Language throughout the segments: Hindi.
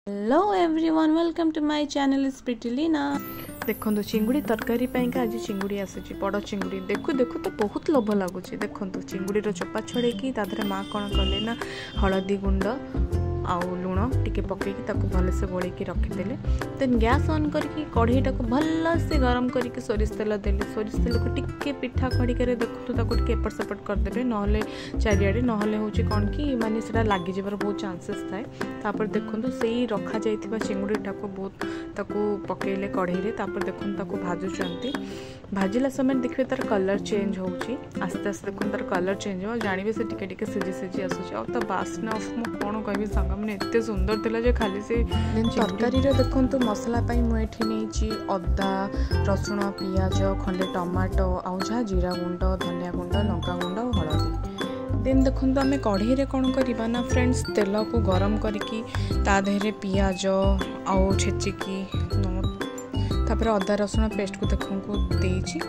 Hello everyone welcome to my channel is pretty Leena. देखो चिंगुड़ी तरकारी पाइंका आज चिंगुड़ी आसी बड़ चिंगुड़ी देखु देखु तो बहुत लोभ लगुच। देखो चिंगुड़ी चोपा छड़ेकी माँ कौन कले ना हलदी गुंड आउ लुण टिके पकईकी भलसे गोलैकी रखीदे। देन गैस ऑन करके कढ़ईटा को भलसे गरम करके सोरिष तेल देले। सोरिष तेल को टिके पिठा खड़िके देखु टिके एपट सेपट करदे ना चारिआडे ना कौन कि माने सेटा लागी जबार बहुत चांसेस थाए। तापर देखो से रखा जाइथिबा चिंगुड़ीटा को बहुत पकईले कढ़ई तापर देखो भाजुचंती। भाजिला समय देखिए तार कलर चेंज होउची आस्ते आस्ते देखो तार कलर चेंज हो जानवे से टिके टिके सिझी सिझी आसुची। और बास्ना मु कौन कहबी संग मैंने एत सुंदर थिला जे खाली से तरकारी देखो मसला मुझे अदा रसुण पियाज खंडे टमाटो आउ जहाँ जीरा गुंड धनिया गुंड लंका गुंड और हलदी। देन देखो आम कढ़ई कौन करवा ना फ्रेंड्स तेल को गरम करके तादेहरे पियाज आउ छेचिकी तापर अदा रसुण पेस्ट को देखो देइछि।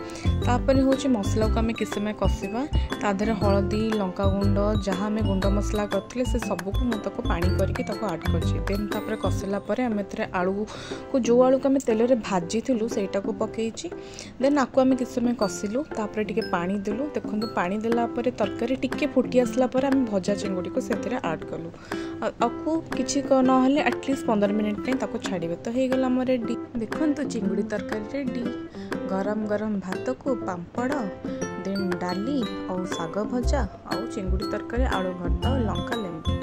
तापर होची मसला को आम किस समय कषा तादेहरे हलदी लंका गुंड जहाँ आम गुंड मसला करथिले से सबको मुझे पानी करके आड करछि। देन तापर कषिला परे आम एथरे आलू को जो आलू को आम तेल रे भाजिथिलु सेटा को पकेइछि। देन आकु आम किस समय कषिलु तापर टिके पानी देलु। देखो पानी देला परे तरकारी टिके फुटी आसला परे आम भजा चिंगुड़ी को सेथिरे आड कलु। आकु किछि न हेले एटलिस्ट 15 मिनिट पे ताको छाड़िबे तो हे गेला हमर रेडी। देखंतु चिंगुड़ी तरकारी रेडी। गरम गरम भात को पांपड़ देन डाली और साग भजा और चिंगुड़ी तरकारी आलू भर्ता और लंका लेंबू।